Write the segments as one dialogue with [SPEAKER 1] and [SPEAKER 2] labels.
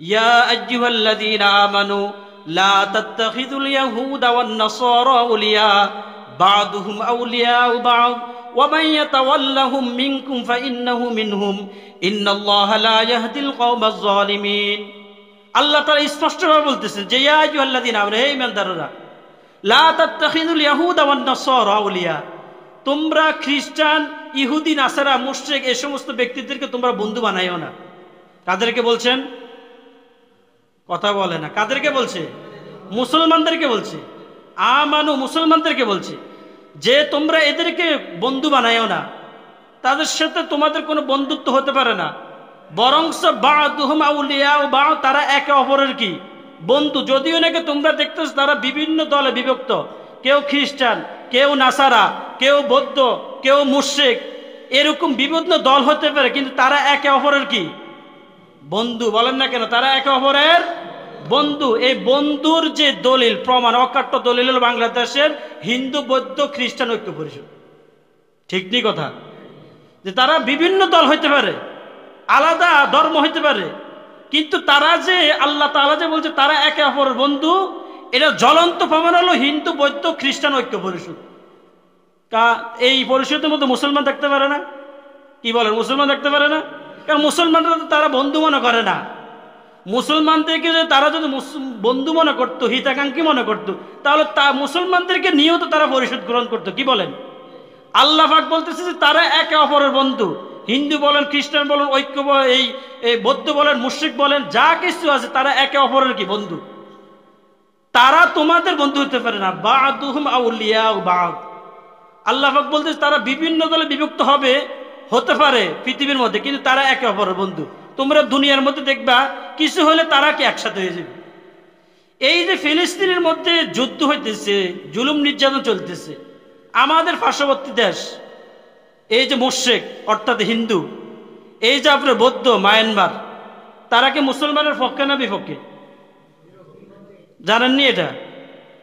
[SPEAKER 1] ইয়া আইয়ুহাল্লাযীনা আমানু লা তাত্তাখিযুল ইয়াহুদা ওয়ান নাসারা আউলিয়া বা'দুহুম আউলিয়াউ বা'দ ওয়া মান ইয়াতাওয়াল্লাহুম মিনকুম ফাইন্নাহু মিনহুম ইন্নাল্লাহা লা ইয়াহদিল কওমাজ জালিমিন। আল্লাহ তাআলা স্পষ্টভাবে বলতেছেন যে ইয়া আইয়ুহাল্লাযীনা আমানু, হে ঈমানদাররা, লা তাত্তাখিযুল ইয়াহুদা ওয়ান নাসারা আউলিয়া, তোমরা খ্রিস্টান, ইহুদি, নাসারা, মুশরিক এই সমস্ত ব্যক্তিদেরকে তোমরা বন্ধু বানাইও না। কাদেরকে বলছেন? কথা বলে না। কাদেরকে বলছে? মুসলমানদেরকে বলছে। আমানু, মুসলমানদেরকে বলছে যে তোমরা এদেরকে বন্ধু বানাইও না, তাদের সাথে তোমাদের কোনো বন্ধুত্ব হতে পারে না। বরংস বা'দুহুম আউলিয়াউ বা'দ, তারা একে অপরের কি বন্ধু। যদিও নাকি তোমরা দেখতেছ তারা বিভিন্ন দলে বিভক্ত, কেউ খ্রিস্টান, কেউ নাসারা, কেউ বৌদ্ধ, কেউ মুশরিক, এরকম বিভিন্ন দল হতে পারে, কিন্তু তারা একে অপরের কি বন্ধু। বলেন না কেন? তারা একে অপরের বন্ধু। এই বন্ধুর যে দলিল, প্রমাণ, অকাট্য দলিল হল বাংলাদেশের হিন্দু, বৌদ্ধ, খ্রিস্টান ঐক্য পরিষদ। ঠিক নেই কথা? যে তারা বিভিন্ন দল হইতে পারে, আলাদা ধর্ম হইতে পারে, কিন্তু তারা যে আল্লাহ তাআলা যে বলছে তারা একে অপরের বন্ধু, এটা জ্বলন্ত প্রমাণ হলো হিন্দু, বৌদ্ধ, খ্রিস্টান ঐক্য পরিষদ। এই পরিষদের মধ্যে মুসলমান থাকতে পারে না? কি বলেন? মুসলমান থাকতে পারে না? কারণ মুসলমানরা তো তারা বন্ধু মনে করে না। মুসলমানদেরকে তারা যদি বন্ধু মনে করতো, হিতাকাঙ্ক্ষী মনে করতো, তাহলে মুসলমানদেরকে নিয়েও তো তারা পরিষদ গ্রহণ করতো। কি বলেন? আল্লাহ পাক বলতেছে যে তারা একে অপরের বন্ধু। হিন্দু বলেন, খ্রিস্টান বলেন, ঐক্য এই বৌদ্ধ বলেন, মুশরিক বলেন, যা কিছু আছে তারা একে অপরের কি বন্ধু। তারা তোমাদের বন্ধু হতে পারে না। বা'দুহুম আউলিয়াউ বা'দ, আল্লাহ পাক বলতেছে তারা বিভিন্ন দলে বিভক্ত হতে পারে পৃথিবীর মধ্যে, কিন্তু তারা একে অপরের বন্ধু। তোমরা দুনিয়ার মধ্যে দেখবা কিছু হলে তারা কি একসাথে হয়ে যাবে। এই যে ফিলিস্তিনের মধ্যে যুদ্ধ হইতেছে, জুলুম নির্যাতন চলতেছে, আমাদের পার্শ্ববর্তী দেশ এই যে মুশরিক অর্থাৎ হিন্দু, এই যে আপনার বৌদ্ধ মায়ানমার, তারা কি মুসলমানের পক্ষে না বিপক্ষে? জানেননি এটা?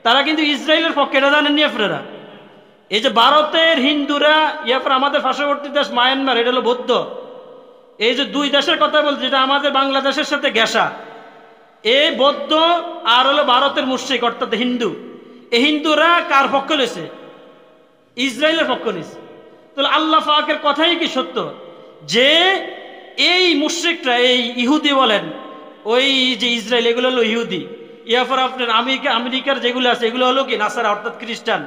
[SPEAKER 1] তারা কিন্তু ইসরায়েলের পক্ষে, এটা জানেননি আপনারা? এই যে ভারতের হিন্দুরা, ইয়ারপর আমাদের পার্শ্ববর্তী দেশ মায়ানমার, এটা হলো বৌদ্ধ। এই যে দুই দেশের কথা বলছে, যেটা আমাদের বাংলাদেশের সাথে ঘেঁষা, এই বৌদ্ধ আর হলো ভারতের মুশরিক অর্থাৎ হিন্দু। এই হিন্দুরা কার পক্ষ নিয়েছে? ইসরায়েলের পক্ষ নিয়েছে। তাহলে আল্লাহ পাকের কথাই কি সত্য যে এই মুশরিকরা, এই ইহুদি বলেন, ওই যে ইসরায়েল, এগুলো হলো ইহুদি। ইয়ারপর আপনার আমেরিকার যেগুলো আছে এগুলো হলো কি নাসারা অর্থাৎ খ্রিস্টান।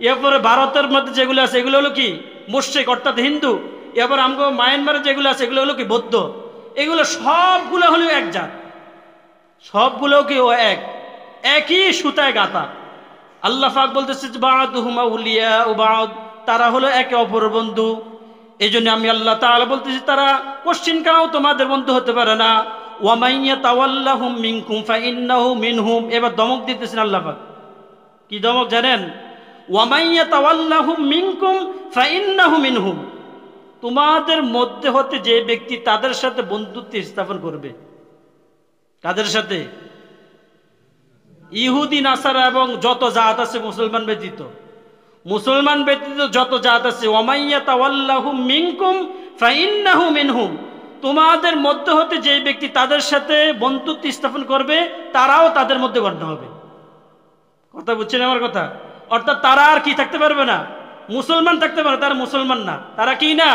[SPEAKER 1] এরপরে ভারতের মধ্যে যেগুলো আছে এগুলো হলো কি মুশরিক অর্থাৎ হিন্দু। এরপর আমগো মায়ানমারে যেগুলো আছে এগুলো হলো কি বৌদ্ধ। এগুলো সবগুলো হলো এক জাত, সবগুলো কি ও একই সুতায় গাঁথা। আল্লাহ পাক বলতেছে বা'দুহুম আউলিয়াউ বা'দ, তারা হলো একে অপরের বন্ধু। এই জন্য আমি আল্লাহ তাআলা বলতেছি তারা কোশ্চিনকাও তোমাদের বন্ধু হতে পারে না। ওয়া মান ইয়াতাওয়াল্লাহুম মিনকুম ফাইন্নাহু মিনহুম। এবার দমক দিতেছেন আল্লাহ পাক। কি দমক জানেন? ওয়া মান ইয়াতাওয়াল্লাহুম মিনকুম ফাইন্নাহু মিনহুম। তোমাদের মধ্যে হতে যে ব্যক্তি তাদের সাথে বন্ধুত্ব স্থাপন করবে। কাদের সাথে? ইহুদি, নাসারা এবং যত জাত আছে মুসলমান ব্যতীত, মুসলমান ব্যতীত যত জাত আছে। ওয়া মান ইয়াতাওয়াল্লাহুম মিনকুম ফাইন্নাহু মিনহুম। তোমাদের মধ্যে হতে যে ব্যক্তি তাদের সাথে বন্ধুত্ব স্থাপন করবে, তারাও তাদের মধ্যে গণ্য হবে। কথা বুঝছেন আমার কথা? অর্থাৎ তারা আর কি থাকতে পারবে না? মুসলমান থাকতে পারে, তারা মুসলমান না। তারা কি না?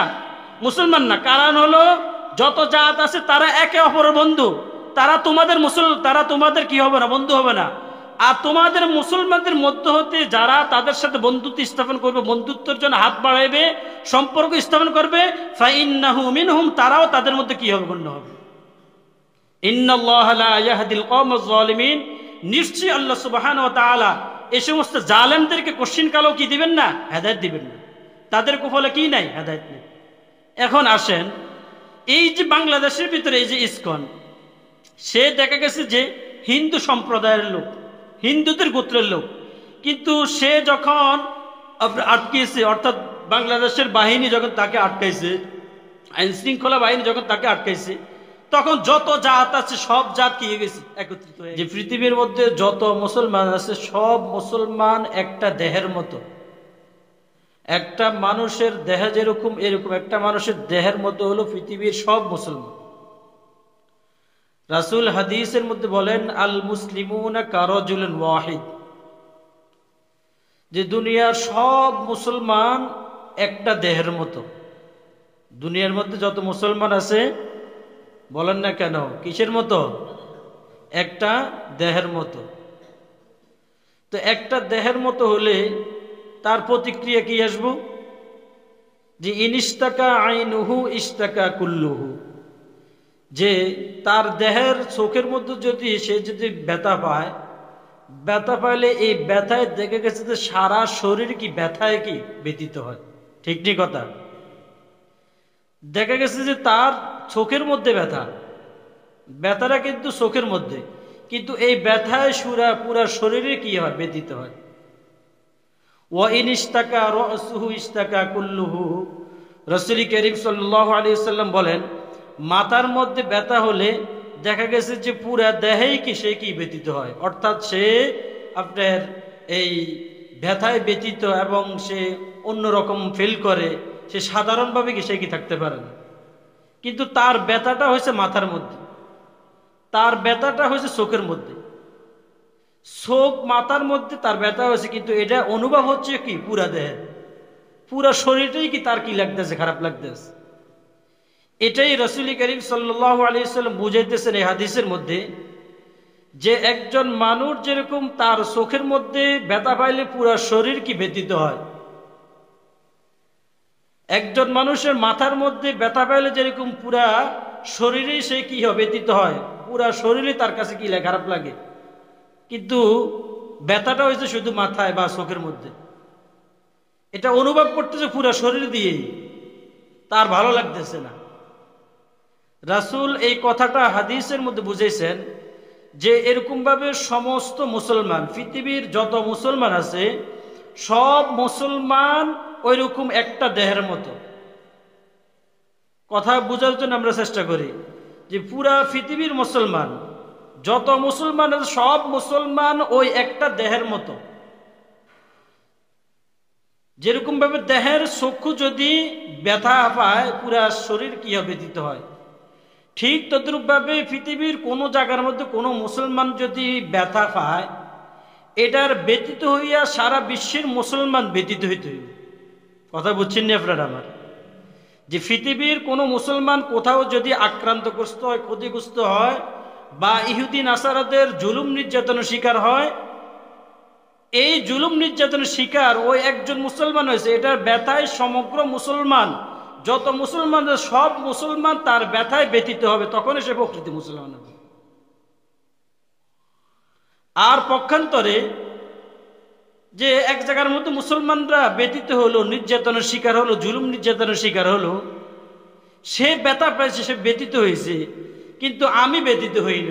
[SPEAKER 1] মুসলমান না। কারণ হলো যত জাত আছে তারা একে অপরের বন্ধু। তারা তোমাদের কি হবে না? বন্ধু হবে না। আর তোমাদের মুসলমানদের মধ্য হতে যারা তাদের সাথে বন্ধুত্ব স্থাপন করবে, বন্ধুত্বের জন্য হাত বাড়াইবে, সম্পর্ক স্থাপন করবে, ফাইন্নাহু মিনহুম, তারাও তাদের মধ্যে কি হবে? গণ্য হবে। ইন্নাল্লাহা লা ইয়াহদিল কওমাজ জালিমিন। নিশ্চয়ই আল্লাহ সুবহানাহু ওয়া তাআলা এই সমস্ত জালেমদেরকে কোশ্চিন কালেও কি দিবেন না? হেদায়েত দিবেন না। তাদের কুফলে কি নাই? হেদায়েত নেই। এখন আসেন, এই যে বাংলাদেশের ভিতরে এই যে ইসকন, সে দেখা গেছে যে হিন্দু সম্প্রদায়ের লোক, হিন্দুদের গোত্রের লোক, কিন্তু সে যখন আটকেছে, অর্থাৎ বাংলাদেশের বাহিনী যখন তাকে আটকাইছে, আইন শৃঙ্খলা বাহিনী যখন তাকে আটকাইছে, তখন যত জাত আছে সব জাত কি হয়ে গেছে? একত্রিত হয়ে। যে পৃথিবীর মধ্যে যত মুসলমান আছে সব মুসলমান একটা দেহের মতো। একটা মানুষের দেহ যেরকম, এরকম একটা মানুষের দেহের মতো হলো পৃথিবীর সব মুসলমান। রাসূল হাদিসের মধ্যে বলেন, আল মুসলিমুনা কারাজুলিন ওয়াহিদ, যে দুনিয়ার সব মুসলমান একটা দেহের মতো। দুনিয়ার মধ্যে যত মুসলমান আছে বলেন না কেন, কিসের মতো? একটা দেহের মতো। তো একটা দেহের মতো হলে তার প্রতিক্রিয়া কি আসবো? যে ইনিস্তাকা আইনুহু ইস্তাকা কুল্লুহু, যে তার দেহের চোখের মধ্যে সে যদি ব্যথা পায়, ব্যথা পাইলে এই ব্যথায় দেখে গেছে যে সারা শরীর কি ব্যথায় কি ব্যথিত হয়। ঠিক ঠিক কথা। দেখা গেছে যে তার চোখের মধ্যে ব্যথাটা কিন্তু চোখের মধ্যে, কিন্তু এই ব্যথায় পুরা শরীরে কি হয়? ব্যথিত হয়। ওয়া ইন ইস্তাকা রাসুহু ইস্তাকা কুল্লুহু, রাসূল করিম সাল্লাল্লাহু আলাইহি ওয়াসাল্লাম বলেন, মাথার মধ্যে ব্যথা হলে দেখা গেছে যে পুরা দেহেই কি সে কি ব্যথিত হয়। অর্থাৎ সে আপনার এই ব্যথায় ব্যথিত এবং সে অন্যরকম ফিল করে, সে সাধারণভাবে কি সে কি থাকতে পারে না। কিন্তু তার ব্যথাটা হয়েছে মাথার মধ্যে, তার ব্যথাটা হয়েছে চোখের মধ্যে। চোখ মাথার মধ্যে তার ব্যথা হয়েছে, কিন্তু এটা অনুভব হচ্ছে কি পুরা দেহে, পুরা শরীরটাই কি তার কি লাগতেছে? খারাপ লাগতেছে। এটাই রাসূল করিম সাল্লাল্লাহু আলাইহি ওয়াসাল্লাম বুঝাইতেছেন এই হাদিসের মধ্যে, যে একজন মানুষ যেরকম তার চোখের মধ্যে ব্যথা পাইলে পুরা শরীর কি ব্যথিত হয়, একজন মানুষের মাথার মধ্যে ব্যথা পাইলে যেরকম পুরা শরীরেই সে কি হয়? ব্যথিত হয়। পুরা শরীরে তার কাছে কি লাগে? খারাপ লাগে। কিন্তু ব্যথাটা হয়েছে শুধু মাথায় বা চোখের মধ্যে, এটা অনুভব করতেছে পুরা শরীর দিয়েই, তার ভালো লাগতেছে না। রাসূল এই কথাটা হাদিসের মধ্যে বুঝাইছেন যে এরকম ভাবে সমস্ত মুসলমান, পৃথিবীর যত মুসলমান আছে সব মুসলমান ওইরকম একটা দেহের মতো। কথা বোঝার জন্য আমরা চেষ্টা করি যে পুরা পৃথিবীর মুসলমান, যত মুসলমান আছে সব মুসলমান ওই একটা দেহের মতো। যেরকম ভাবে দেহের চক্ষু যদি ব্যথা পায় পুরা শরীর কি হবে? ব্যথিত হয়। ঠিক তদ্রূপ ভাবে পৃথিবীর কোনো জায়গার মধ্যে কোনো মুসলমান যদি ব্যথা পায়, এটার ব্যতীত হইয়া সারা বিশ্বের মুসলমান ব্যতীত হইতে হইবে। কথা বুঝছেন না আপনারা আমার? যে পৃথিবীর কোনো মুসলমান কোথাও যদি আক্রান্তগ্রস্ত হয়, ক্ষতিগ্রস্ত হয়, বা ইহুদি নাসারাদের জুলুম নির্যাতনের শিকার হয়, এই জুলুম নির্যাতনের শিকার ওই একজন মুসলমান হয়েছে, এটার ব্যথায় সমগ্র মুসলমান, যত মুসলমান সব মুসলমান তার ব্যথায় ব্যথিত হবে, তখনই সে প্রকৃত মুসলমান হবে। আর পক্ষান্তরে যে এক জায়গার মধ্যে মুসলমানরা ব্যথিত হলো, নির্যাতনের শিকার হলো, জুলুম নির্যাতনের শিকার হলো, সে ব্যথা পেয়েছে, সে ব্যথিত হয়েছে, কিন্তু আমি ব্যথিত হইল।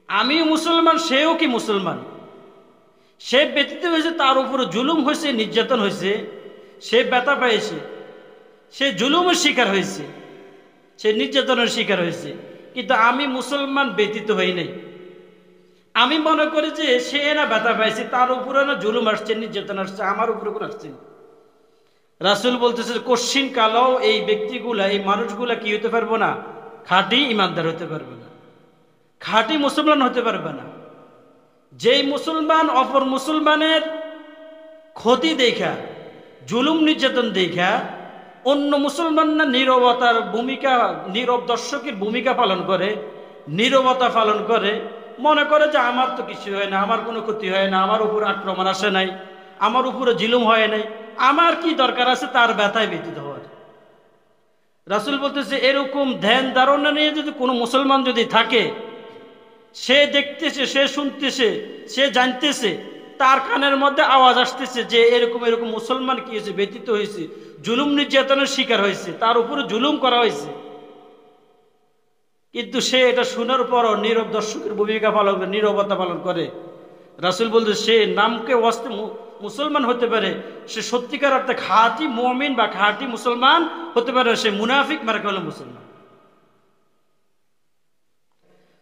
[SPEAKER 1] আমি মুসলমান, সেও কি মুসলমান, সে ব্যথিত হয়েছে, তার উপরে জুলুম হয়েছে, নির্যাতন হয়েছে, সে ব্যথা পেয়েছে, সে জুলুমের শিকার হয়েছে, সে নির্যাতনের শিকার হয়েছে, কিন্তু আমি মুসলমান ব্যথিত হই নাই। আমি মনে করি যে সে না ব্যথা পাইছে, তার উপরে না জুলুম আসছে, নির্যাতন আসছে, আমার উপরে কোনো আসছে না। রাসূল বলতেছে কশ্চিন কালেও এই ব্যক্তিগুলা, এই মানুষগুলা কি হতে পারবো না? খাঁটি ইমানদার হতে পারবে না, খাঁটি মুসলমান হতে পারবে না। যেই মুসলমান অপর মুসলমানের ক্ষতি দেখা, জুলুম নির্যাতন দেখা অন্য মুসলমানরা নীরবতার ভূমিকা, নীরব দর্শকের ভূমিকা পালন করে, নীরবতা পালন করে, মনে করে যে আমার তো কিছু হয় না, আমার কোনো ক্ষতি হয় না, আমার উপর আক্রমণ আসে নাই, আমার উপরে জুলুম হয় নাই, আমার কি দরকার আছে তার ব্যথায় ব্যথিত হওয়ার। রাসূল বলতেছে এরকম ধ্যান ধারণা নিয়ে যদি কোনো মুসলমান যদি থাকে, সে দেখতেছে, সে শুনতেছে, সে জানতেছে, তার কানের মধ্যে আওয়াজ আসতেছে যে এরকম এরকম মুসলমান কি হয়েছে? ব্যথিত হয়েছে, জুলুম নির্যাতনের শিকার হয়েছে, তার উপরে জুলুম করা হয়েছে, কিন্তু সে এটা শোনার পরও নীরব দর্শকের ভূমিকা পালন করে, নীরবতা পালন করে। রাসূল বলতে সে নামকে ওয়াস্তে মুসলমান হতে পারে, সে সত্যিকার অর্থে খাঁটি মুমিন বা খাঁটি মুসলমান হতে পারে, সে মুনাফিক মার্কা হলো মুসলমান।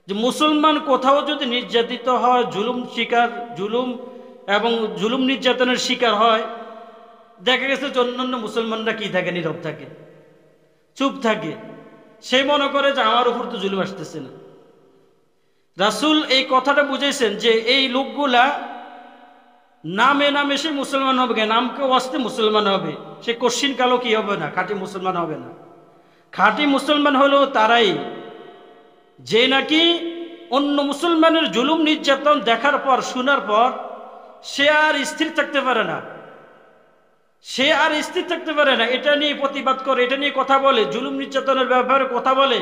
[SPEAKER 1] যে মুসলমান কোথাও যদি নির্যাতিত হয়, জুলুম এবং জুলুম নির্যাতনের শিকার হয়, দেখা গেছে অন্যান্য মুসলমানরা কি থাকে? নীরব থাকে, চুপ থাকে। সে মনে করে যে আমার উপর তো জুলুম আসতেছে না, রাসূল এই কথাটা বুঝেছেন যে এই লোকগুলা নামে নামে সে মুসলমান হবে, নামকে ওয়াস্তে মুসলমান হবে, সে কশিন কালো কি হবে না, খাঁটি মুসলমান হবে না। খাঁটি মুসলমান হলো তারাই যে নাকি অন্য মুসলমানের জুলুম নির্যাতন দেখার পর শোনার পর সে আর স্থির থাকতে পারে না, সে আর স্থির থাকতে পারে না, এটা নিয়ে প্রতিবাদ করে, এটা নিয়ে কথা বলে, জুলুম নির্যাতনের ব্যাপারে কথা বলে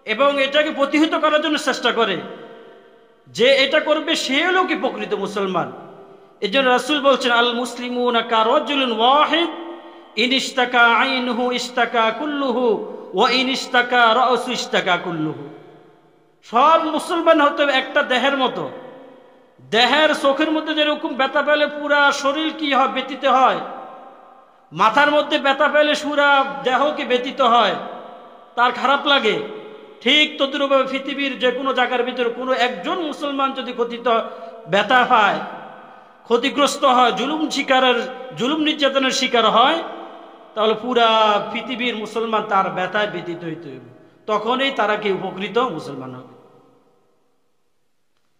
[SPEAKER 1] এবং এটাকে প্রতিহত করার জন্য চেষ্টা করে। যে এটা করবে সে হলো কি প্রকৃত মুসলমান। এই জন্য রাসূল বলছেন, আল মুসলিমুনা কারাজুলুন ওয়াহিদ ইন ইশতাকা আইনুহু ইশতাকা কুল্লুহু ওয়া ইন ইশতাকা রাসু ইশতাকা কুল্লুহু। সব মুসলমান হতে হবে একটা দেহের মতো। দেহের চোখের মধ্যে যেরকম ব্যথা পেলে পুরা শরীর কি হয়, ব্যতীত হয়, মাথার মধ্যে ব্যথা পেলে পুরা দেহ কি ব্যতীত হয়, তার খারাপ লাগে, ঠিক তদ্রূপভাবে পৃথিবীর যে কোনো জায়গার ভিতরে কোনো একজন মুসলমান যদি ব্যথা পায়, ক্ষতিগ্রস্ত হয়, জুলুম নির্যাতনের শিকার হয়, তাহলে পুরা পৃথিবীর মুসলমান তার ব্যথায় ব্যতীত হইতে হবে, তখনই তারা কি উপকৃত মুসলমান হবে।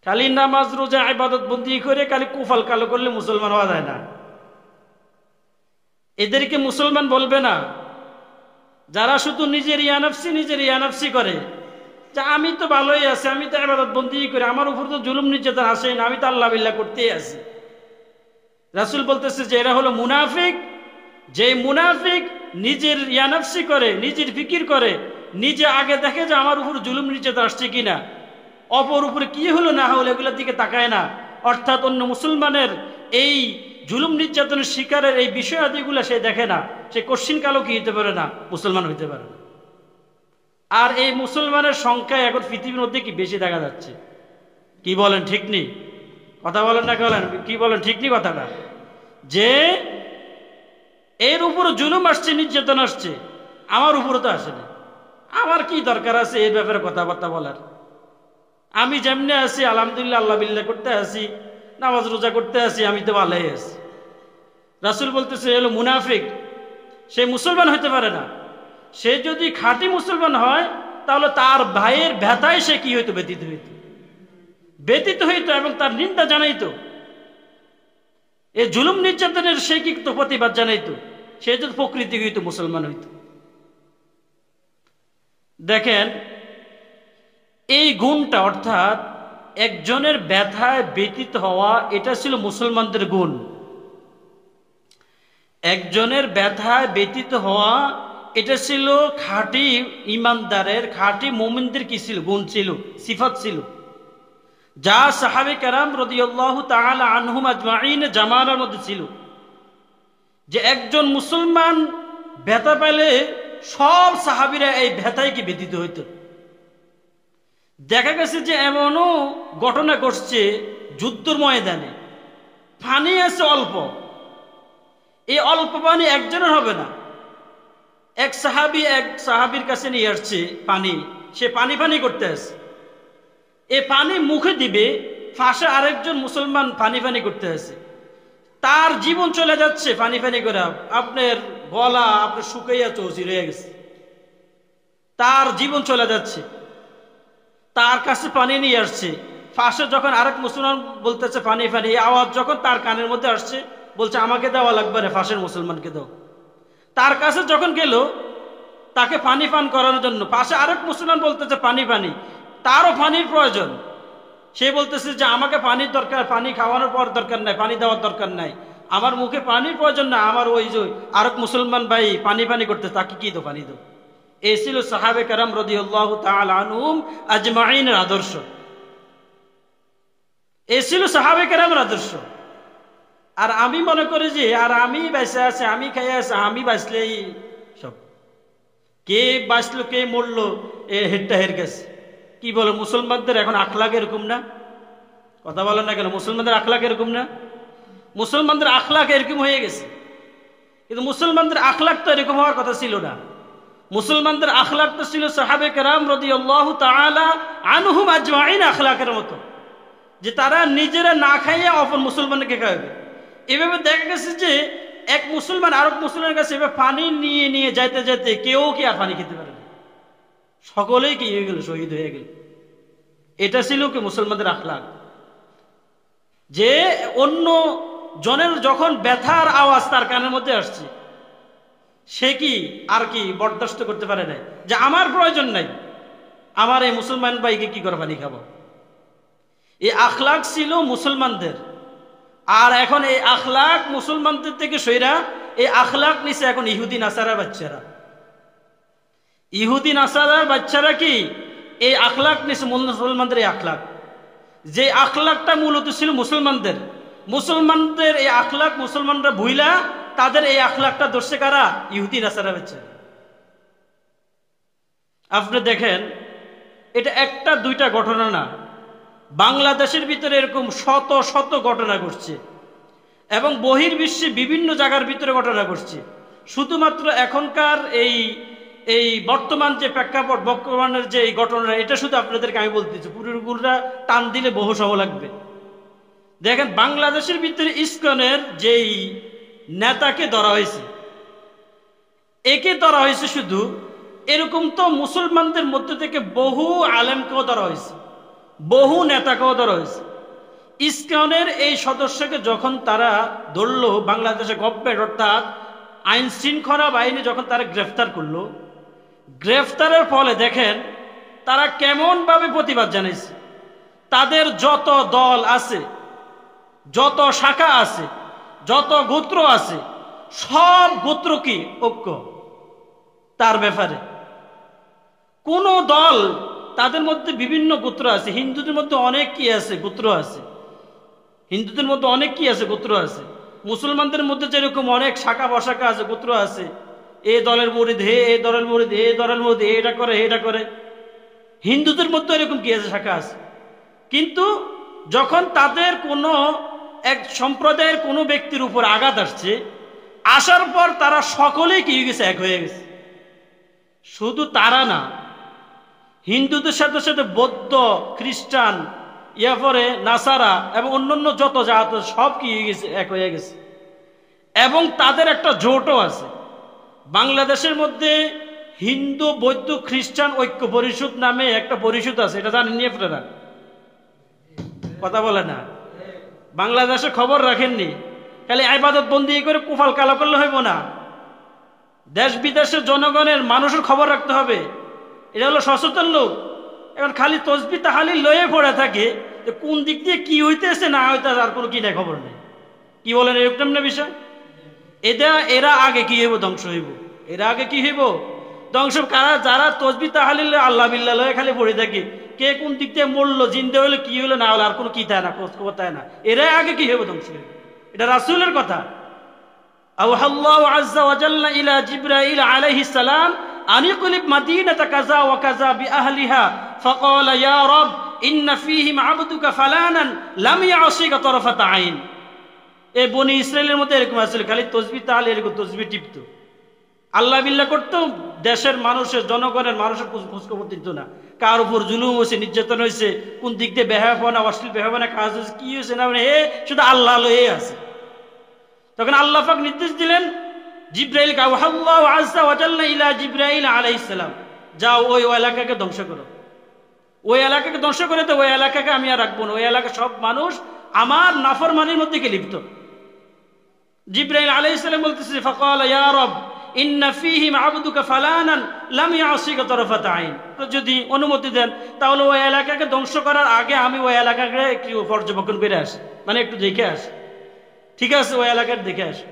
[SPEAKER 1] খালি নামাজ রোজা ইবাদত বন্দি করে খালি কুফল কালো করলে মুসলমান হওয়া যায় না। এদেরকে মুসলমান বলবে না যারা শুধু নিজের ইয়ানাফসি করে, যে আমি তো ভালোই আছি, আমি তো ইবাদত বন্দি করি, আমার উপর তো জুলুম নির্যাতন আসে না, আমি তো আল্লাহ বিল্লাহ করতেই আছি। রাসূল বলতেছে যে এরা হলো মুনাফিক। যে মুনাফিক নিজের ইয়ানাফসি করে, নিজের ফিকির করে, নিজে আগে দেখে যে আমার উপর জুলুম নির্যাতন আসছে কিনা, অপর উপরে কি হলো না হলো এগুলোর দিকে তাকায় না, অর্থাৎ অন্য মুসলমানের এই জুলুম নির্যাতনের শিকারের এই বিষয়াদিগুলো সে দেখে না, সে কশিন কালো কি হতে পারে না, মুসলমান হইতে পারে না। আর এই মুসলমানের সংখ্যা এখন পৃথিবীর মধ্যে কি বেশি দেখা যাচ্ছে, কি বলেন ঠিক নেই? কথা বলেন না, বলেন কি বলেন ঠিক নেই কথাটা? যে এর উপর জুলুম আসছে, নির্যাতন আসছে, আমার উপরে তো আসে না, আমার কি দরকার আছে এই ব্যাপারে কথাবার্তা বলার? আমি যেমনি আছি আলহামদুলিল্লাহ, আল্লাহ বিল্লাহ করতে আসি, নামাজ রোজা করতে আসি, আমি তো ভালোই আছি। রাসূল বলতেছে এলো মুনাফিক, সে মুসলমান হইতে পারে না। সে যদি খাঁটি মুসলমান হয় তাহলে তার ভাইয়ের ব্যথায় সে কি হইতো, ব্যতীত হইতো এবং তার নিন্দা জানাইতো, এই জুলুম নির্যাতনের সে কি প্রতিবাদ জানাইতো, সে যদি প্রকৃতি হইতো মুসলমান হইতো। দেখেন এই গুণটা, অর্থাৎ একজনের ব্যথায় ব্যতীত হওয়া, এটা ছিল মুসলমানদের গুণ। একজনের ব্যথায় ব্যতীত হওয়া এটা ছিল খাঁটি ইমানদারের, খাঁটি মুমিনদের কি ছিল, গুণ ছিল, সিফাত ছিল, যা সাহাবে কেরাম রাদিয়াল্লাহু তাআলা আনহুম আজমাইন জামানার মধ্যে ছিল। যে একজন মুসলমান ব্যথা পেলে সব সাহাবীরা এই ব্যথায় কি ব্যতীত হইত। দেখা গেছে যে এমনও ঘটনা ঘটছে যুদ্ধের ময়দানে, পানি আছে অল্প, এই অল্প পানি একজনের হবে না, এক সাহাবীর কাছে নিয়ে আসছে পানি, সে পানি করতে আসে, এই পানি মুখে দিবে, পাশে আরেকজন মুসলমান পানি করতে আসে, তার জীবন চলে যাচ্ছে পানি করে, আপনার গলা আপনার শুকাইয়া চৌচির হয়ে গেছে, তার জীবন চলে যাচ্ছে, তার কাছে পানি নিয়ে আসছে, পাশে যখন আরেক মুসলমান বলতেছে পানি, এই আওয়াজ যখন তার কানের মধ্যে আসছে, বলছে আমাকে দেওয়া লাগবে না, পাশের মুসলমানকে দাও। তার কাছে যখন গেল তাকে পানি পান করানোর জন্য, পাশে আরেক মুসলমান বলতেছে পানি, তারও পানির প্রয়োজন, সে বলতেছে যে আমাকে পানির দরকার, পানি খাওয়ানোর পর দরকার নাই, পানি দেওয়ার দরকার নাই, আমার মুখে পানির প্রয়োজন না, আমার ওই যে আরেক মুসলমান ভাই পানি করতে, তাকে কি দো, পানি দো। এই ছিল সাহাবে কেরাম রাদিয়াল্লাহু তাআলা আনহুম আজমাইনের আদর্শ, এই ছিল সাহাবে কেরামের আদর্শ। আর আমি মনে করি যে আর আমি বেঁচে আছে, আমি খাইয়ে আছে, আমি বাঁচলেই সব, কে বাঁচলো কে মরলো এ হেডটা হের গেছে। কি বলো, মুসলমানদের এখন আখলাক এরকম না? কথা বলেন না কেন? মুসলমানদের আখলাক এরকম না? মুসলমানদের আখলাক এরকম হয়ে গেছে, কিন্তু মুসলমানদের আখলাক তো এরকম হওয়ার কথা ছিল না। মুসলমানদের আখলাক তো ছিল সাহাবে কেরাম রাদিয়াল্লাহু তাআলা আনহুম আজমাইন আখলাকের মতো, যে তারা নিজেরা না খাইয়ে অপর মুসলমানকে খাওয়াবে। এভাবে দেখা গেছে যে এক মুসলমান আরেক মুসলমানের কাছে এভাবে পানি নিয়ে যাইতে কেউ কি আর পানি খেতে পারে না, সকলেই কি হয়ে গেল, শহীদ হয়ে গেল। এটা ছিল কি মুসলমানদের আখলাক, যে অন্য জনের যখন ব্যথার আওয়াজ তার কানের মধ্যে আসছে, সে কি আর কি বরদাস্ত করতে পারে না, যে আমার প্রয়োজন নাই, আমার এই মুসলমান ভাইকে কি করে পানি খাবো। এই আখলাক ছিল মুসলমানদের। আর এখন এই আখলাক মুসলমানদের থেকে সইরা এই আখলাক নিছে এখন ইহুদি নাসারার বাচ্চারা। ইহুদি নাসারার বাচ্চারা কি এই আখলাক নিছে মুসলমানদের। এই আখলাক, যে আখলাকটা মূলত ছিল মুসলমানদের, মুসলমানদের এই আখলাক মুসলমানরা ভুইলা তাদের এই আখলাকটা ধরছে কারা? ইহুদি নাসারা বাচ্চারা। আপনি দেখেন, এটা একটা দুইটা ঘটনা না, বাংলাদেশের ভিতরে এরকম শত শত ঘটনা ঘটছে এবং বহির্বিশ্বে বিভিন্ন জায়গার ভিতরে ঘটনা ঘটছে। শুধুমাত্র এখনকার এই বর্তমান যে প্রেক্ষাপট, বর্তমানের যে এই ঘটনা, এটা শুধু আপনাদেরকে আমি বলতেছি, পুরোপুরা টান দিলে বহু সময় লাগবে। দেখেন, বাংলাদেশের ভিতরে ইসকনের যেই নেতাকে ধরা হয়েছে, একে ধরা হয়েছে শুধু, এরকম তো মুসলমানদের মধ্যে থেকে বহু আলেমকেও ধরা হয়েছে, বহু নেতাকেও ধরা হয়েছে। ইসকনের এই সদস্যকে যখন তারা ধরলো, বাংলাদেশে গভর্নমেন্ট অর্থাৎ আইন শৃঙ্খলা বাহিনী যখন তারা গ্রেফতার করলো, গ্রেফতারের ফলে দেখেন তারা কেমন ভাবে প্রতিবাদ জানাইছে। তাদের যত দল আছে, যত শাখা আছে, যত গোত্র আছে, সব গোত্র কি ঐক্য তার ব্যাপারে। কোন দল, তাদের মধ্যে বিভিন্ন গোত্র আছে, হিন্দুদের মধ্যে অনেক কি আছে গোত্র আছে, হিন্দুদের মধ্যে অনেক কি আছে গোত্র আছে, মুসলমানদের মধ্যে যেরকম অনেক শাখা বশাখা আছে, গোত্র আছে, এই দলের মুরিদ হে, এই দলের মুরিদ, এই দলের মুরিদ এটা করে এটা করে, হিন্দুদের মধ্যে এরকম কি আছে, শাখা আছে। কিন্তু যখন তাদের কোনো এক সম্প্রদায়ের কোনো ব্যক্তির উপর আঘাত আসছে, আসার পর তারা সকলেই কি হয়ে গেছে, এক হয়ে গেছে। শুধু তারা না, হিন্দুদের সাথে সাথে বৌদ্ধ, খ্রিস্টান, এরপরে নাসারা এবং অন্যান্য যত জাত সব কি হয়ে গেছে, এক হয়ে গেছে। এবং তাদের একটা জোটও আছে বাংলাদেশের মধ্যে, হিন্দু বৌদ্ধ খ্রিস্টান ঐক্য পরিষদ নামে একটা পরিষদ আছে, এটা জানেননি আপনারা? কথা বলে না, বাংলাদেশে খবর রাখেননি, খালি ইবাদত বন্দি করে কুফাল কালা করলে হইব না, দেশ বিদেশের জনগণের মানুষের খবর রাখতে হবে। এটা হলো সচেতন লোক। এখন খালি তসবি তাহালি লয়ে পড়ে থাকে, কোন দিক দিয়ে কি হইতেছে না হইতেছে আর কোনো কি নাই, খবর নেই। কি বলেন এরকম না বিষয়? এরা আগে কি হইব? ধ্বংস হইব। এরা আগে কি হইব? ধ্বংস। কারা? যারা তসবি তাহালি আল্লাহ বিল্লাহ লয়ে খালি পড়ে থাকে, কে কোন দিক দিয়ে মরলো, জিন্দে হইলো, কি হইলো না হলো আর কোনো কি তাই না, খোঁজ খবর তাই না, এরাই আগে কি হইব? ধ্বংস হইব। এটা রাসূলের কথা। আওহাল্লাহু আযজা ওয়া জাল্লা ইলা জিবরাইল আলাইহিস সালাম আনিকুলিব মাদিনাতা কাযা ওয়া কাযা বিআহলিহা ফাকালা ইয়া রাব ইন্না ফীহিম আবদুকা ফালানান লাম ইয়াসিকা তারফাতা আইন। এই বনি ইসরায়েলের মধ্যে এরকম আসলে খালি তসবিহ তাহলে এরকম তসবিহ টিপতো, আল্লাহ বিল্লাহ করতো, দেশের মানুষের জনগণের মানুষের খোঁজ খবর দিত না। কার উপর জুলুম হয়েছে, নির্যাতন হয়েছে, কোন দিক দিয়ে বেহায়াপনা, অশ্লীল বেহায়াপনা কাজ হয়েছে, কি হয়েছে না, মানে শুধু আল্লাহ লয়ে আছে। তখন আল্লাহ পাক নির্দেশ দিলেন জিবরাইলকে, আল্লাহু আযজা ওয়া জাল্লা ইলা জিবরাইল আলাইহিস সালাম, যাও ওই এলাকাকে ধ্বংস করো, ওই এলাকাকে ধ্বংস করে তো ওই এলাকাকে আমি আর রাখবো না, ওই এলাকার সব মানুষ আমার নাফরমানির মধ্যে কে লিপ্ত। জিবরাইল আলাইহিস সালাম বলতেছে, ফাকালা ইয়া রব ইন্না ফীহিম আবদুকা ফালানান লাম ইয়াসিকা তারফাতা আইন। তো যদি অনুমতি দেন তাহলে ওই এলাকাকে ধ্বংস করার আগে আমি ওই এলাকাকে একটু পর্যবেক্ষণ করে আসি, মানে একটু দেখে আসি। ঠিক আছে, ওই এলাকার দেখে আসি।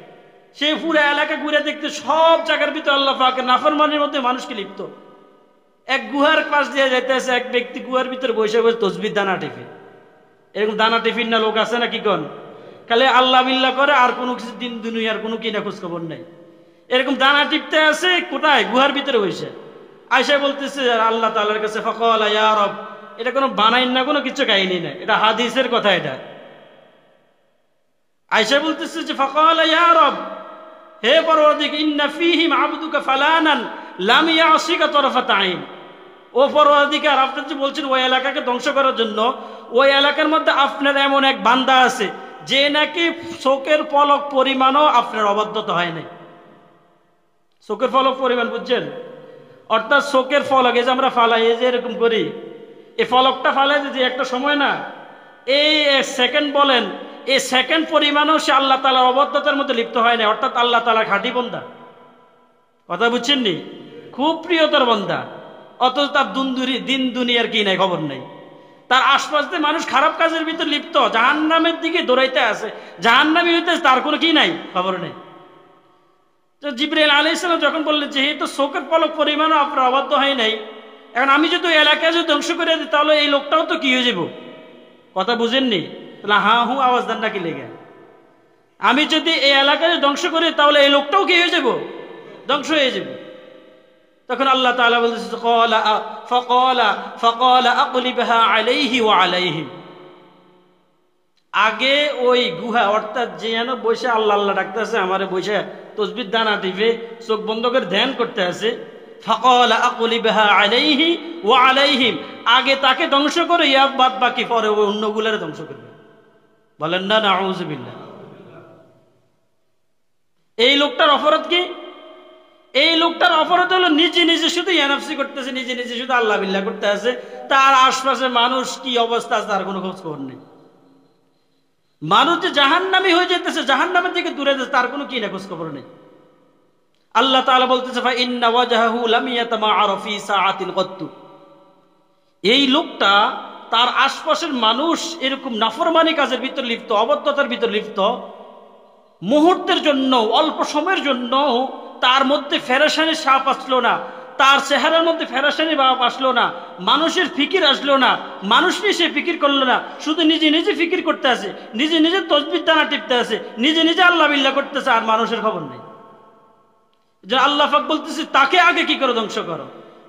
[SPEAKER 1] সে পুরো এলাকা ঘুরে দেখতে সব জায়গার ভিতরে আল্লাহ পাকের নাফরমানির মধ্যে মানুষকে লিপ্ত। এক গুহার পাশ দিয়ে যাইতেছে এক ব্যক্তি, গুহার ভিতরে বসে বসে তসবির দানা টিপে। এরকম দানা টিফিন না লোক আছে না, কি কন, খালি আল্লাহ বিল্লাহ করে, আর কোনো কিছু দিন দুনিয়ার কোনো কিনা খোঁজ খবর নাই। এরকম দানা টিপতে আছে কোথায়? গুহার ভিতরে বসে। আয়সা বলতেছে আল্লাহ তাআলার কাছে, ফাকালা ইয়া রব, এটা কোনো বানাইন না, কোনো কিছু কাহিনী না, এটা হাদিসের কথা। এটা আয়সা বলতেছে যে ফাকালা ইয়া রব, হে পরওয়ারদিগার, ইন্না ফীহিম আবদুকা ফালানান লাম ইয়াসিকা তারফাতা আইন। ও পরওয়ারদিগার, আপনি যে বলছেন ওই এলাকাকে ধ্বংস করার জন্য, ওই এলাকার মধ্যে আপনার এমন এক বান্দা আছে যে নাকি চোখের পলক পরিমাণও আপনার অবাধ্যতা হয় নাই। চোখের পলক পরিমাণ বুঝছেন? অর্থাৎ চোখের পলক, এই যে আমরা ফালাই, এই যে এরকম করি, এই ফলকটা ফালাই যে একটা সময় না, এই সেকেন্ড বলেন, এই সেকেন্ড পরিমাণও সে আল্লাহ তাআলার অবাধ্যতার মধ্যে লিপ্ত হয় না, অর্থাৎ আল্লাহ তাআলার খাঁটি বান্দা। কথা বুঝছেন নি? খুব প্রিয়তর বান্দা, অথচ তার দিন দুনিয়ার কি নাই, খবর নাই। তার আশপাশ দিয়ে মানুষ খারাপ কাজের ভিতর লিপ্ত, জাহান্নামের দিকে দৌড়াইতে আছে, জাহান্নামী হইতে তার কোনো কি নাই, খবর নেই। তো জিবরাইল আলাইহিস সালাম যখন বললেন যেহেতু চোখের পলক পরিমাণও আপনার অবাধ্য হয় নাই, এখন আমি যদি এলাকায় যদি ধ্বংস করে দিই তাহলে এই লোকটাও তো কি হয়ে যাব। কথা বুঝেননি? তাহলে হা হু আওয়াজ দেন না কি লেগে? আমি যদি এই এলাকায় ধ্বংস করি তাহলে এই লোকটাও কি হয়ে যাব, ধ্বংস হয়ে যাবে। তখন আল্লাহ তাআলা বলতেছে ফাকালা আকলিবহা আলাইহি ওয়া আলাইহিম। আগে ওই গুহা, অর্থাৎ যে যেন বসে আল্লাহ আল্লাহ ডাকতেছে, আমারে বসে তসবিহ দানা টিপে চোখ বন্ধ করে ধ্যান করতে আছে, ফাকালা আকলিবহা আলাইহি ওয়া আলাইহিম, আগে তাকে ধ্বংস করে ইয়া বাদ বাকি পরে ওই অন্যগুলোরে ধ্বংস করবে। বলেন না নাউযুবিল্লাহ। এই লোকটার অপরাধ কি? এই লোকটার অপরাধ হলো নিজে নিজে শুধু ইয়ানাফসি করতেছে, নিজে নিজে শুধু আল্লাহ বিল্লাহ করতে আছে, তার আশপাশে মানুষ কি অবস্থা আছে তার কোনো খোঁজ খবর নেই। মানুষ যে জাহান্নামী হয়ে যেতেছে, জাহান্নামের দিকে দূরে যাচ্ছে, তার কোনো কি না খোঁজ খবর নেই। আল্লাহ তাআলা বলতেছে ফা ইন্না ওয়াজহাহু লাম ইয়াতামাআরা ফি সাআতিন কত্তু। এই লোকটা, তার আশপাশের মানুষ এরকম নাফরমানি কাজের ভিতর লিপ্ত, অবদ্ধতার ভিতর লিপ্ত, মুহূর্তের জন্য, অল্প সময়ের জন্য তার মধ্যে ফেরেশানি ছাপ আসলো না, তার চেহারার মধ্যে ফেরেশানি ভাব আসলো না, মানুষের ফিকির আসলো না, মানুষ নিয়ে সে ফিকির করলো না, শুধু নিজে নিজে ফিকির করতে আছে, নিজে নিজে তসবিহ দানা টিপতে আছে, নিজে নিজে আল্লাহ বিল্লাহ করতেছে, আর মানুষের খবর নেই। যে আল্লাহ পাক বলতেছে তাকে আগে কি করে ধ্বংস করো,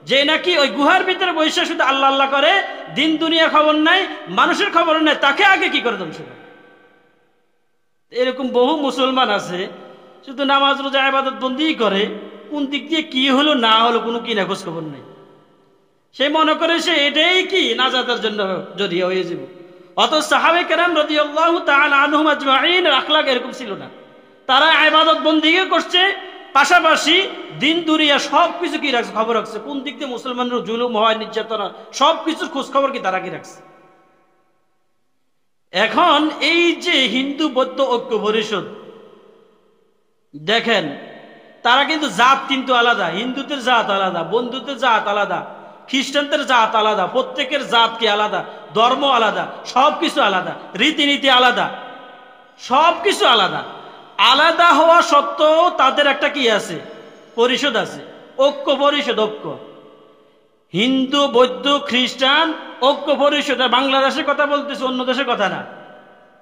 [SPEAKER 1] যে নাকি ওই গুহার ভিতরে বসে শুধু আল্লাহ আল্লাহ করে, দিন দুনিয়া খবর নাই, মানুষের খবর নাই, তাকে আগে কি করে ধ্বংস করো। এরকম বহু মুসলমান আছে শুধু নামাজ রোজা ইবাদত বন্দি করে, কোন দিক দিয়ে কি হলো না হলো কোনো কি না খোঁজ খবর নেই। সে মনে করে সে এটাই কি নাজাতের জন্য জড়িয়ে হয়ে যাব। অথচ সাহাবে কেরাম রাদিয়াল্লাহু তাআলা আনহুম আজমাইন আখলাক এরকম ছিল না। তারা ইবাদত বন্দি করছে, পাশাপাশি দিন দুনিয়া সবকিছু কি রাখছে, খবর রাখছে, কোন দিক দিয়ে মুসলমানদের জুলুম হয়, নির্যাতন, সবকিছুর খোঁজ খবর কি তারা কি রাখছে। এখন এই যে হিন্দু বৌদ্ধ ঐক্য পরিষদ দেখেন, তারা কিন্তু জাত কিন্তু আলাদা, হিন্দুদের জাত আলাদা, বৌদ্ধদের জাত আলাদা, খ্রিস্টানদের জাত আলাদা, প্রত্যেকের জাত কি আলাদা, ধর্ম আলাদা, সবকিছু আলাদা, রীতিনীতি আলাদা, সবকিছু আলাদা। আলাদা হওয়া সত্ত্বেও তাদের একটা কি আছে, পরিষদ আছে, ঐক্য পরিষদ। ঐক্য হিন্দু বৌদ্ধ খ্রিস্টান ঐক্য পরিষদ। বাংলাদেশের কথা বলতেছে, অন্য দেশের কথা না,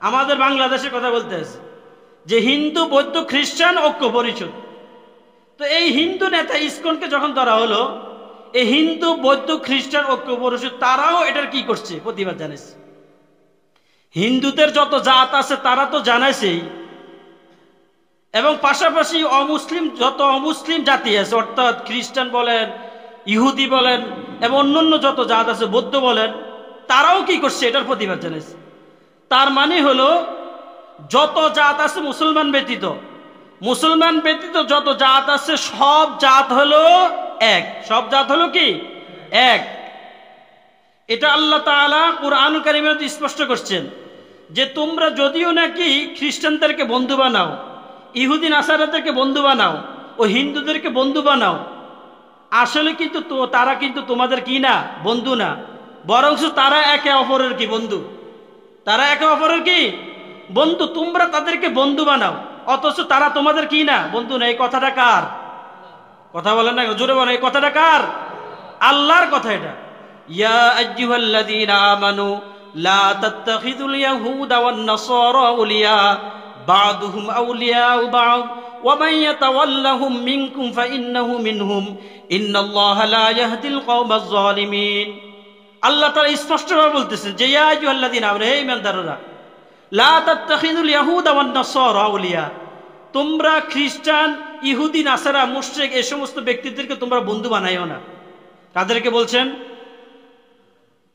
[SPEAKER 1] আমাদের বাংলাদেশের কথা বলতে আছে যে হিন্দু বৌদ্ধ খ্রিস্টান ঐক্য পরিষদ। তো এই হিন্দু নেতা ইসকনকে যখন ধরা হলো, এই হিন্দু বৌদ্ধ খ্রিস্টান ঐক্য পরিষদ তারাও এটার কি করছে, প্রতিবাদ জানাইছে। হিন্দুদের যত জাত আছে তারা তো জানাইছেই, এবং পাশাপাশি অমুসলিম যত অমুসলিম জাতি আছে, অর্থাৎ খ্রিস্টান বলেন, ইহুদি বলেন, এবং অন্যান্য যত জাত আছে, বৌদ্ধ বলেন, তারাও কি করছে, এটার প্রতিবাদ জানাইছে। তার মানে হলো যত জাত আছে মুসলমান ব্যতীত, মুসলমান ব্যতীত যত জাত আছে সব জাত হলো এক, সব জাত হলো কি এক। এটা আল্লাহ তাআলা কুরআন কারীমে স্পষ্ট করছেন যে তোমরা যদিও নাকি খ্রিস্টানদেরকে বন্ধু বানাও, ইহুদি নাসারাদেরকে বন্ধু বানাও, ও হিন্দুদেরকে বন্ধু বানাও, আসলে কিন্তু তারা কিন্তু তোমাদের কি না, বন্ধু না, বরং তারা একে অপরের কি বন্ধু, তারা একে অপরের কি বন্ধু। তোমরা তাদেরকে বন্ধু বানাও, অথচ তারা তোমাদের কি না, বন্ধু না। এই কথাটা কার কথা বলেন না, জোরে বলেন, এই কথাটা কার? আল্লাহর কথা এটা। ইয়া আইয়ুহাল্লাযীনা আমানু লা তাত্তাখিযুল ইয়াহুদা ওয়ান নাসারা আউলিয়া বা'দুহুম আউলিয়াউ বা'দ ওয়া মান ইয়াতাওয়াল্লাহুম মিনকুম ফাইন্নাহু মিনহুম ইন্নাল্লাহা লা ইয়াহদিল কওমাজ জালিমিন। আল্লাহ তাআলা স্পষ্টভাবে বলতেছেন যে ইয়া আইয়ুহাল্লাযীনা আমানু, হে ঈমানদাররা, লা তাত্তাখিযুল ইয়াহুদা ওয়ান নাসারা আউলিয়া, তোমরা খ্রিস্টান, ইহুদি, নাসারা, মুশরিক এই সমস্ত ব্যক্তিদেরকে তোমরা বন্ধু বানাইও না। কাদেরকে বলছেন?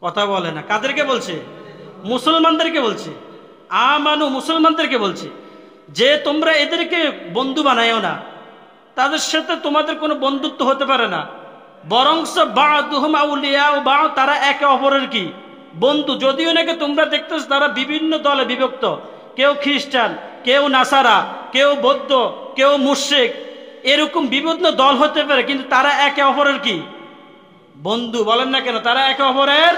[SPEAKER 1] কথা বলে না। কাদেরকে বলছে? মুসলমানদেরকে বলছে। আমানু, মুসলমানদেরকে বলছে যে তোমরা এদেরকে বন্ধু বানাইও না, তাদের সাথে তোমাদের কোনো বন্ধুত্ব হতে পারে না। বরংস বা'দুহুম আউলিয়াউ বা'দ, তারা একে অপরের কি বন্ধু। যদিও নাকি তোমরা দেখতেছ তারা বিভিন্ন দলে বিভক্ত, কেউ খ্রিস্টান, কেউ নাসারা, কেউ বৌদ্ধ, কেউ মুশরিক, এরকম বিভিন্ন দল হতে পারে, কিন্তু তারা একে অপরের কি বন্ধু। বলেন না কেন তারা একে অপরের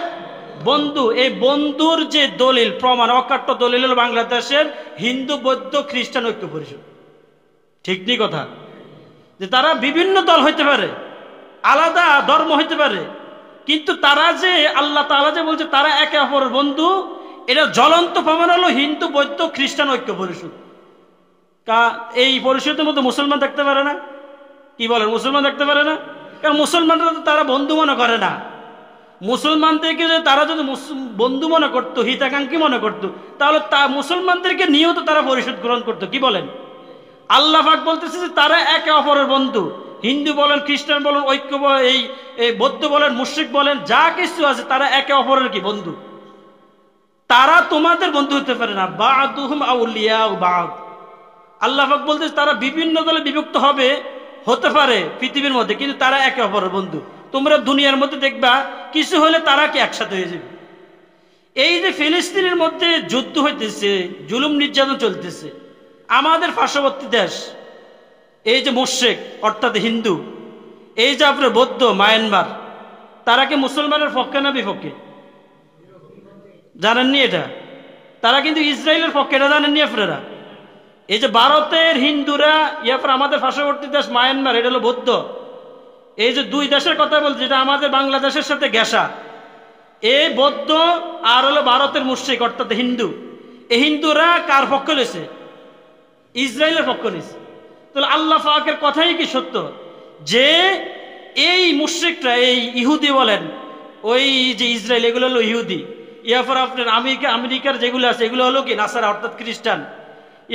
[SPEAKER 1] বন্ধু। এই বন্ধুর যে দলিল প্রমাণ, অকাট্য দলিল হল বাংলাদেশের হিন্দু বৌদ্ধ খ্রিস্টান ঐক্য পরিষদ। ঠিক নি কথা, যে তারা বিভিন্ন দল হইতে পারে, আলাদা ধর্ম হইতে পারে, কিন্তু তারা যে আল্লাহ তাআলা যে বলছে তারা একে অপরের বন্ধু, এটা জ্বলন্ত প্রমাণ হলো হিন্দু বৌদ্ধ খ্রিস্টান ঐক্য পরিষদ। এই পরিষদের মধ্যে মুসলমান থাকতে পারে না? কি বলেন, মুসলমান থাকতে পারে না? কারণ মুসলমানরা তো তারা বন্ধু মনে করে না। মুসলমানদেরকে তারা যদি বন্ধু মনে করতো, হিতাকাঙ্ক্ষী মনে করতো, তাহলে মুসলমানদেরকে নিয়েও তো তারা পরিষদ গ্রহণ করতো। কি বলেন? আল্লাহ পাক বলতেছে যে তারা একে অপরের বন্ধু। হিন্দু বলেন, খ্রিস্টান বলেন, ঐক্য এই বৌদ্ধ বলেন, মুশরিক বলেন, যা কিছু আছে তারা একে অপরের কি বন্ধু। তারা তোমাদের বন্ধু হতে পারে না। বা'দুহুম আউলিয়াউ বা'দ, আল্লাহ পাক বলতেছে তারা বিভিন্ন দলে বিভক্ত হতে পারে পৃথিবীর মধ্যে, কিন্তু তারা একে অপরের বন্ধু। তোমরা দুনিয়ার মধ্যে দেখবা কিছু হলে তারা কি একসাথে হয়ে যাবে। এই যে ফিলিস্তিনের মধ্যে যুদ্ধ হইতেছে, জুলুম নির্যাতন চলতেছে, আমাদের পার্শ্ববর্তী দেশ এই যে মুশরিক অর্থাৎ হিন্দু, এই যে আপনার বৌদ্ধ মায়ানমার, তারা কি মুসলমানের পক্ষে না বিপক্ষে? জানেননি এটা? তারা কিন্তু ইসরায়েলের পক্ষে, এটা জানেননি আপনারা? এই যে ভারতের হিন্দুরা, ইয়ারপর আমাদের পার্শ্ববর্তী দেশ মায়ানমার, এটা হলো বৌদ্ধ। এই যে দুই দেশের কথা বলছে, যেটা আমাদের বাংলাদেশের সাথে ঘেঁষা, এই বৌদ্ধ আর হলো ভারতের মুশরিক অর্থাৎ হিন্দু। এই হিন্দুরা কার পক্ষ নিয়েছে? ইসরায়েলের পক্ষ নিয়েছে। তাহলে আল্লাহ পাকের কথাই কি সত্য যে এই মুশরিকরা, এই ইহুদি বলেন, ওই যে ইসরায়েল, এগুলো হলো ইহুদি। ইয়ারপর আপনার আমেরিকার যেগুলো আছে এগুলো হলো কি নাসারা অর্থাৎ খ্রিস্টান।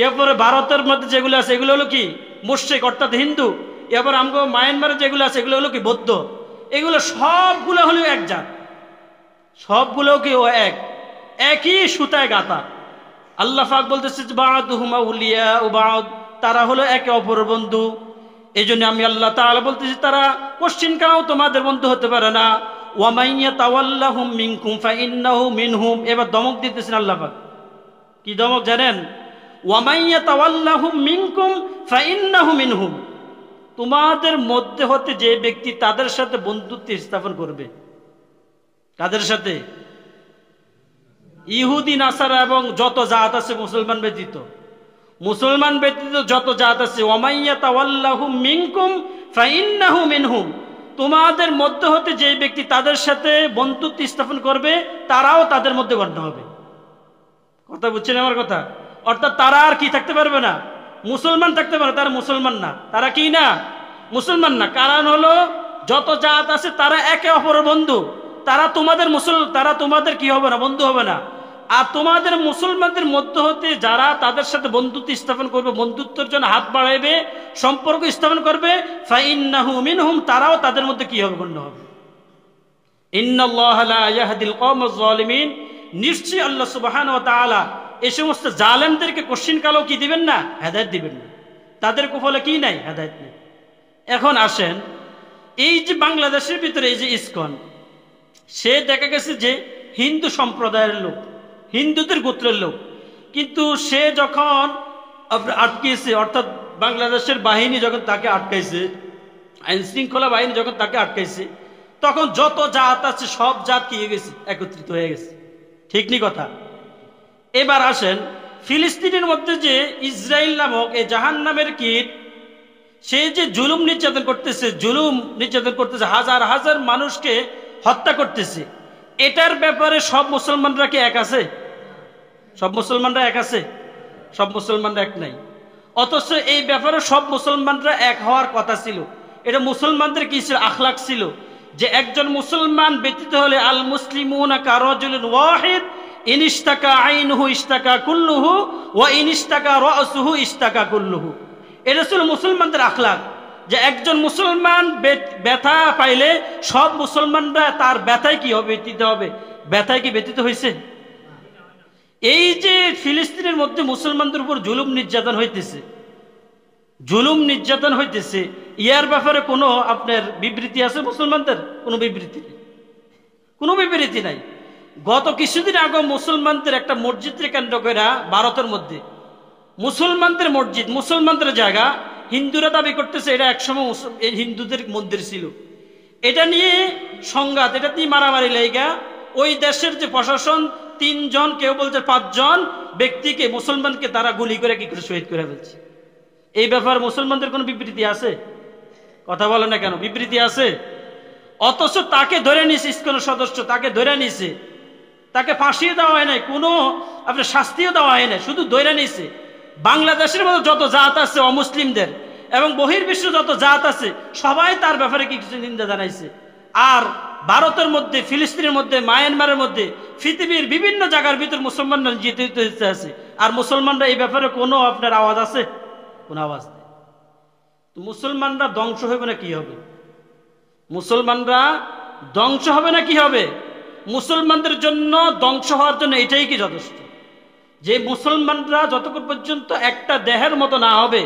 [SPEAKER 1] এরপরে ভারতের মধ্যে যেগুলো আছে এগুলো হলো কি মুশরিক অর্থাৎ হিন্দু। এরপর আমগো মায়ানমারে যেগুলো আছে এগুলো হলো কি বৌদ্ধ। এগুলো সবগুলো হলো এক জাত, সবগুলো কি ও একই সুতায় গাঁথা। আল্লাহ পাক বলতেছে বা'দুহুম আউলিয়াউ বা'দ, তারা হলো একে অপরের বন্ধু। এই জন্য আমি আল্লাহ তাআলা বলতেছি তারা কোশ্চিনকাও তোমাদের বন্ধু হতে পারে না। ওয়া মান ইয়াতাওয়াল্লাহুম মিনকুম ফাইন্নাহু মিনহুম। এবার দমক দিতেছেন আল্লাহ পাক। কি দমক জানেন? ওয়া মান ইয়াতাওয়াল্লাহুম মিনকুম ফাইন্নাহু মিনহুম। তোমাদের মধ্যে হতে যে ব্যক্তি তাদের সাথে বন্ধুত্ব স্থাপন করবে, কাদের সাথে? ইহুদি নাসারা এবং যত জাত আছে মুসলমান ব্যতীত, মুসলমান ব্যতীত যত জাত আছে। ওয়া মান ইয়াতাওয়াল্লাহুম মিনকুম ফাইন্নাহু মিনহুম। তোমাদের মধ্যে হতে যে ব্যক্তি তাদের সাথে বন্ধুত্ব স্থাপন করবে, তারাও তাদের মধ্যে গণ্য হবে। কথা বুঝছেন আমার কথা? অর্থাৎ তারা আর কি থাকতে পারবে না, মুসলমান থাকতে পারে, তারা মুসলমান না। তারা কি না? মুসলমান না। কারণ হলো যত জাত আছে তারা একে অপরের বন্ধু। তারা তোমাদের কি হবে না, বন্ধু হবে না। আর তোমাদের মুসলমানদের মধ্য হতে যারা তাদের সাথে বন্ধুত্ব স্থাপন করবে, বন্ধুত্বের জন্য হাত বাড়াইবে, সম্পর্ক স্থাপন করবে, ফাইন্নাহু মিনহুম, তারাও তাদের মধ্যে কি হবে, গণ্য হবে। ইন্নাল্লাহা লা ইয়াহদিল কওমাজ যালিমিন। নিশ্চয়ই আল্লাহ সুবহানাহু ওয়া তাআলা এই সমস্ত জালেমদেরকে কোশ্চিন কালেও কি দিবেন না, হেদায়েত দিবেন না। তাদের কুফলে কি নাই, হেদায়েত নেই। এখন আসেন, এই যে বাংলাদেশের ভিতরে এই যে ইসকন, সে দেখা গেছে যে হিন্দু সম্প্রদায়ের লোক, হিন্দুদের গোত্রের লোক, কিন্তু সে যখন আটকেছে, অর্থাৎ বাংলাদেশের বাহিনী যখন তাকে আটকাইছে, আইন শৃঙ্খলা বাহিনী যখন তাকে আটকাইছে, তখন যত জাত আছে সব জাত কি হয়ে গেছে, একত্রিত হয়ে গেছে। ঠিক নি কথা? এবার আসেন, ফিলিস্তিনের মধ্যে যে ইসরায়েল নামক এই জাহান্নামের কীট, সে যে জুলুম নির্যাতন করতেছে, হাজার হাজার মানুষকে হত্যা করতেছে, এটার ব্যাপারে সব মুসলমানরা কি এক আছে? সব মুসলমানরা এক আছে? সব মুসলমানরা এক নাই। অথচ এই ব্যাপারে সব মুসলমানরা এক হওয়ার কথা ছিল। এটা মুসলমানদের কি ছিল? আখলাক ছিল যে একজন মুসলমান ব্যতীত হলে আল মুসলিমুনা কারাজুলিন ওয়াহিদ ইনিস্তাকা আইনুহু ইস্তাকা কুল্লুহু ওয়া ইনিস্তাকা রাসুহু ইস্তাকা কুল্লুহু। এটা ছিল মুসলমানদের আখলাক, যে একজন মুসলমান ব্যথা পাইলে সব মুসলমানরা তার ব্যথায় কি হবে, ব্যতীত হবে। ব্যথায় কি ব্যতীত হয়েছে? এই যে ফিলিস্তিনের মধ্যে মুসলমানদের উপর জুলুম নির্যাতন হইতেছে, ইয়ার ব্যাপারে কোনো আপনার বিবৃতি আছে মুসলমানদের? কোনো বিবৃতি নেই, কোনো বিবৃতি নাই। গত কিছুদিন আগে মুসলমানদের একটা মসজিদকে কেন্দ্র করে ভারতের মধ্যে মুসলমানদের মসজিদ, মুসলমানদের জায়গা, হিন্দুরা দাবি করতেছে এটা একসময় হিন্দুদের মন্দির ছিল। এটা নিয়ে সংঘাত, এটা নিয়ে মারামারি লেগা ওই দেশের যে প্রশাসন 3 জন, কেউ বলছে 5 জন ব্যক্তিকে, মুসলমানকে তারা গুলি করে কি করে শহীদ করে ফেলছে। এই ব্যাপার মুসলমানদের কোনো বিবৃতি আছে? কথা বলে না কেন? বিবৃতি আছে। অথচ তাকে ধরে নিয়েছে ইসকনের সদস্য, তাকে ধরে নিয়েছে, তাকে ফাঁসিয়ে দেওয়া হয় নাই, কোনো আপনার শাস্তিও দেওয়া হয় নাই, শুধু ধরে নিয়েছে। বাংলাদেশের মতো যত জাত আছে অমুসলিমদের এবং বহির্বিশ্ব যত জাত আছে সবাই তার ব্যাপারে কিছু নিন্দা জানাইছে। আর ভারতের মধ্যে, ফিলিস্তিনের মধ্যে, মায়ানমারের মধ্যে, পৃথিবীর বিভিন্ন জায়গার ভিতর মুসলমানরা জিতে আছে। আর মুসলমানরা এই ব্যাপারে কোনো আপনার আওয়াজ আছে? কোনো আওয়াজ নেই। তো মুসলমানরা ধ্বংস হবে না কি হবে? মুসলমানরা ধ্বংস হবে না কি হবে? মুসলমানদের জন্য ধ্বংস হওয়ার জন্য এটাই কি যথেষ্ট? যে মুসলমানরা যতক্ষণ পর্যন্ত একটা দেহের মতো না হবে,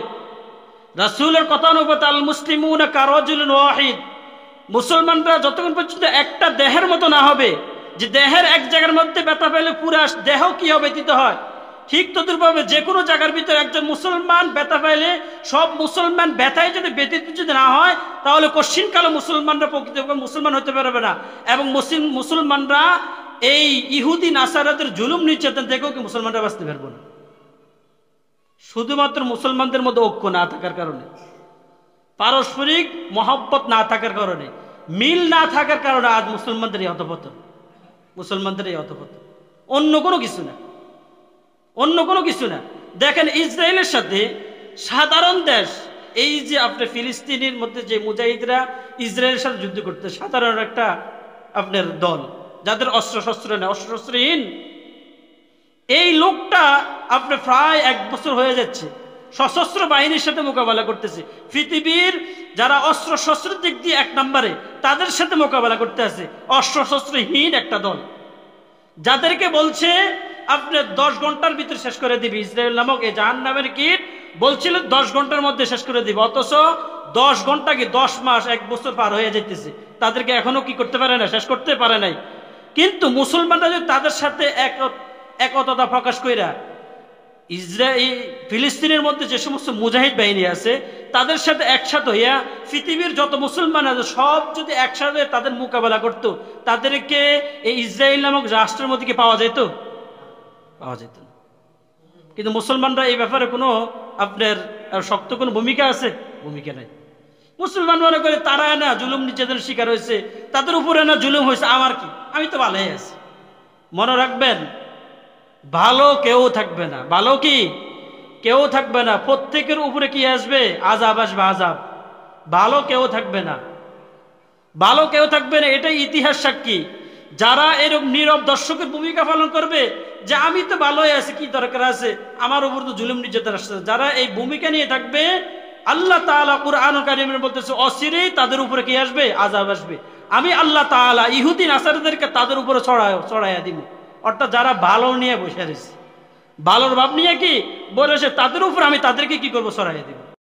[SPEAKER 1] রাসূলের কথা অনুপাত আল মুসলিমুনা কারাজুলুন ওয়াহিদ, মুসলমানরা যতক্ষণ পর্যন্ত একটা দেহের মতো না হবে, যে দেহের এক জায়গার মধ্যে ব্যথা পেলে পুরা দেহ কি হবে ব্যতীত হয়, ঠিক তদ্রূপভাবে যে কোনো জায়গার ভিতরে একজন মুসলমান ব্যথা পাইলে সব মুসলমান ব্যথায় যদি ব্যতীত যদি না হয়, তাহলে কশিনকালে মুসলমানরা প্রকৃতভাবে মুসলমান হতে পারবে না। এবং মুসলমানরা এই ইহুদি নাসারাদের জুলুম নির্যাতন থেকেও কি মুসলমানরা বাঁচতে পারবো না। শুধুমাত্র মুসলমানদের মধ্যে ঐক্য না থাকার কারণে, পারস্পরিক মহব্বত না থাকার কারণে, মিল না থাকার কারণে আজ মুসলমানদের এই অধঃপতন, মুসলমানদের এই অধঃপতন, অন্য কোনো কিছু না, অন্য কোনো কিছু না। দেখেন ইসরায়েলের সাথে সাধারণ দেশ, এই যে আপনার ফিলিস্তিনের মধ্যে যে মুজাহিদরা ইসরায়েলের সাথে যুদ্ধ করতে, সাধারণ একটা আপনার দল যাদের অস্ত্র শস্ত্র নেই, অস্ত্র শস্ত্রহীন, এই লোকটা আপনার প্রায় 1 বছর হয়ে যাচ্ছে সশস্ত্র বাহিনীর সাথে মোকাবেলা করতেছে। পৃথিবীর যারা অস্ত্র শস্ত্রের দিক দিয়ে 1 নম্বরে, তাদের সাথে মোকাবেলা করতে আছে অস্ত্র শস্ত্রহীন একটা দল, যাদেরকে বলছে আপনি 10 ঘন্টার ভিতরে শেষ করে দিবি। ইসরায়েল নামক এই জাহান্নামের কীট বলছিল 10 ঘন্টার মধ্যে শেষ করে দিবে, অথচ 10 ঘন্টা কি 10 মাস 1 বছর পার হয়ে যাইতেছে, তাদেরকে এখনো কি করতে পারে না, শেষ করতে পারে নাই। কিন্তু মুসলমানরা যদি তাদের সাথে একতা প্রকাশ কইরা ফিলিস্তিনের মধ্যে যে সমস্ত মুজাহিদ বাহিনী আছে তাদের সাথে একসাথে হইয়া পৃথিবীর যত মুসলমান আছে সব যদি একসাথে তাদের মোকাবেলা করতো, তাদেরকে এই ইসরায়েল নামক রাষ্ট্রের মধ্যে কি পাওয়া যেত? পাওয়া যেত না। কিন্তু মুসলমানরা এই ব্যাপারে কোনো আপনার শক্ত কোনো ভূমিকা আছে? ভূমিকা নাই। মুসলমান মনে করে তারা না জুলুম নির্যাতনের শিকার হয়েছে, তাদের উপরে না জুলুম হয়েছে, আমার কি, আমি তো ভালোই আছি। মনে রাখবেন, ভালো কেউ থাকবে না, ভালো কি কেউ থাকবে না, প্রত্যেকের উপরে কি আসবে? আযাব আসবে, আযাব। ভালো কেউ থাকবে না, ভালো কেউ থাকবে না। এটাই ইতিহাস সাক্ষী। যারা এরকম নীরব দর্শকের ভূমিকা পালন করবে যে আমি তো ভালোই আছি, কি দরকার আছে, আমার উপর তো জুলুম নির্যাতন আসছে, যারা এই ভূমিকা নিয়ে থাকবে, আল্লাহ তাআলা কুরআন কারীমে বলতেছে অচিরেই তাদের উপরে কি আসবে? আযাব আসবে। আমি আল্লাহ তাআলা ইহুদি নাসারাদেরকে তাদের উপরে ছড়াইয়া দিব। অর্থাৎ যারা ভালো নিয়ে বসে রয়েছে, ভালোর ভাব নিয়ে কি বলেছে, তাদের উপর আমি তাদেরকে কি করবো? ছড়াইয়া দিব।